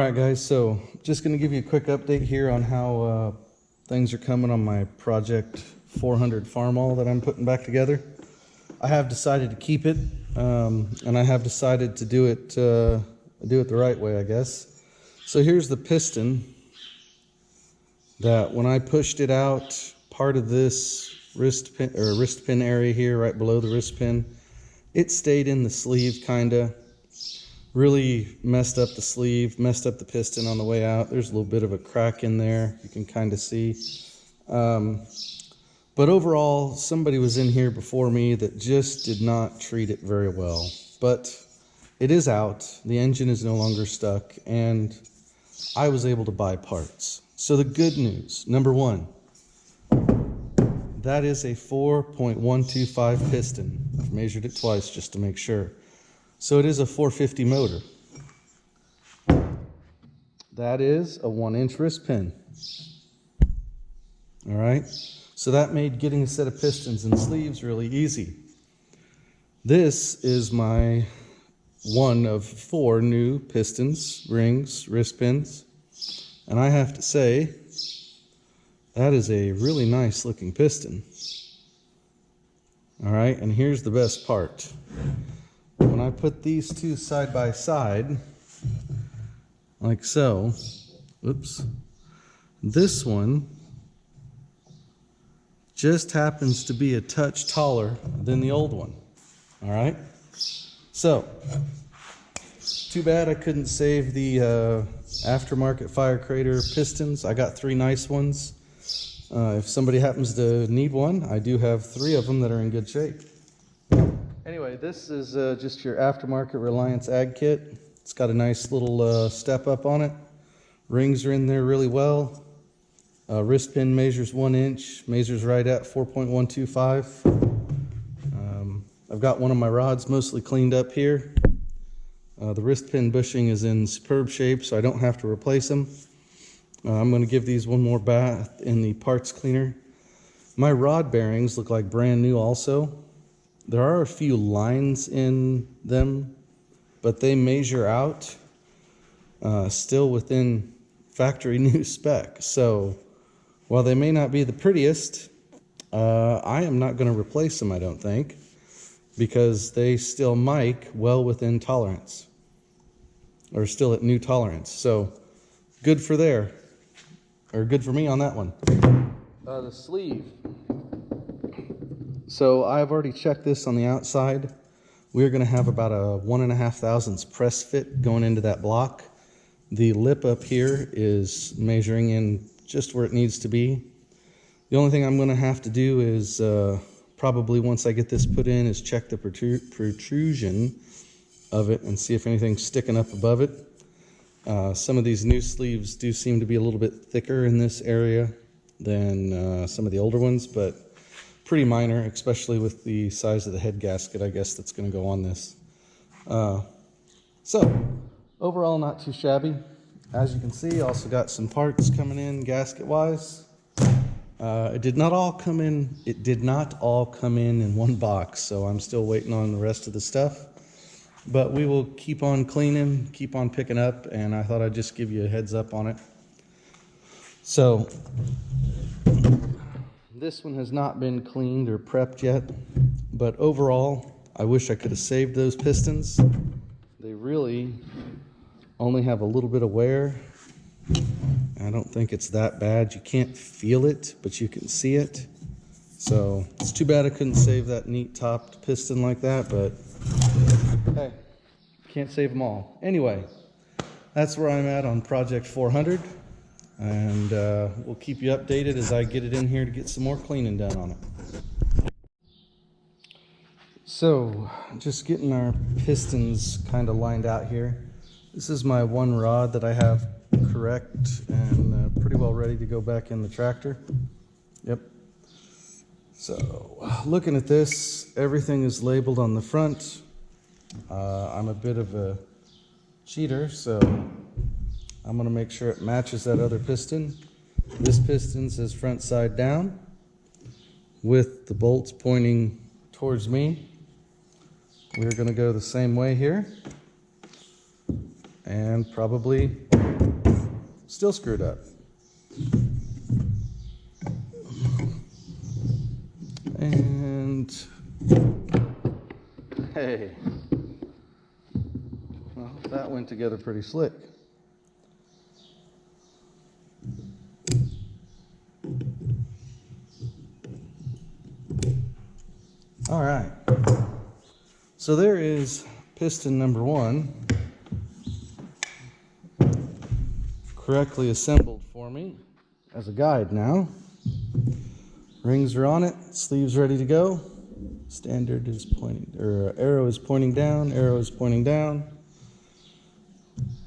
Alright guys, so just going to give you a quick update here on how things are coming on my project 400 Farmall that I'm putting back together. I have decided to keep it, and I have decided to do it the right way, I guess. So here's the piston that when I pushed it out, part of this wrist pin area here right below the wrist pin, it stayed in the sleeve kinda. Really messed up the sleeve, messed up the piston on the way out. There's a little bit of a crack in there, you can kind of see. But overall, somebody was in here before me that just did not treat it very well. But it is out, the engine is no longer stuck, and I was able to buy parts. So the good news, number one, that is a 4.125 piston. I've measured it twice just to make sure. So it is a 450 motor. That is a 1-inch wrist pin. All right, so that made getting a set of pistons and sleeves really easy. This is my one of 4 new pistons, rings, wrist pins, and I have to say that is a really nice looking piston. All right, and here's the best part. When I put these two side by side, like so, oops, this one just happens to be a touch taller than the old one. All right, so too bad I couldn't save the aftermarket fire crater pistons. I got 3 nice ones. If somebody happens to need one, I do have 3 of them that are in good shape. Anyway, this is just your aftermarket Reliance Ag kit. It's got a nice little step up on it. Rings are in there really well. Wrist pin measures 1 inch, measures right at 4.125. I've got one of my rods mostly cleaned up here. The wrist pin bushing is in superb shape, so I don't have to replace them. I'm going to give these one more bath in the parts cleaner. My rod bearings look like brand new also. There are a few lines in them, but they measure out still within factory new spec. So while they may not be the prettiest, I am not going to replace them, I don't think, because they still mic well within tolerance, or still at new tolerance. So good for there, or good for me on that one. The sleeve. So I've already checked this on the outside. We're going to have about a 1.5 thousandths press fit going into that block. The lip up here is measuring in just where it needs to be. The only thing I'm going to have to do is probably once I get this put in is check the protrusion of it and see if anything's sticking up above it. Some of these new sleeves do seem to be a little bit thicker in this area than some of the older ones, but pretty minor, especially with the size of the head gasket, I guess, that's going to go on this. So, overall, not too shabby. As you can see, also got some parts coming in gasket-wise. It did not all come in in one box, so I'm still waiting on the rest of the stuff. But we will keep on cleaning, keep on picking up, and I thought I'd just give you a heads up on it. So, this one has not been cleaned or prepped yet, but overall, I wish I could have saved those pistons. They really only have a little bit of wear. I don't think it's that bad. You can't feel it, but you can see it. So it's too bad I couldn't save that neat topped piston like that, but hey, can't save them all. Anyway, that's where I'm at on Project 400. And we'll keep you updated as I get it in here to get some more cleaning done on it. So, just getting our pistons kind of lined out here. This is my one rod that I have correct and pretty well ready to go back in the tractor. Yep. So, looking at this, everything is labeled on the front. I'm a bit of a cheater, so I'm going to make sure it matches that other piston. This piston says front side down with the bolts pointing towards me. We're going to go the same way here. and probably still screwed up. And hey, well, that went together pretty slick. All right, so there is piston number 1, correctly assembled for me as a guide now. Rings are on it, sleeves ready to go. Standard is pointing, or arrow is pointing down, arrow is pointing down.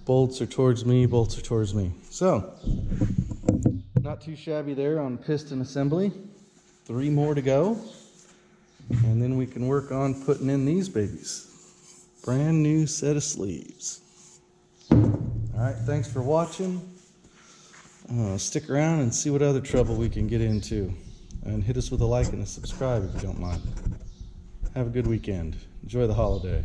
Bolts are towards me, bolts are towards me. So, not too shabby there on piston assembly. 3 more to go. And then we can work on putting in these babies. Brand new set of sleeves. All right, thanks for watching. Stick around and see what other trouble we can get into. And hit us with a like and a subscribe if you don't mind. Have a good weekend. Enjoy the holiday.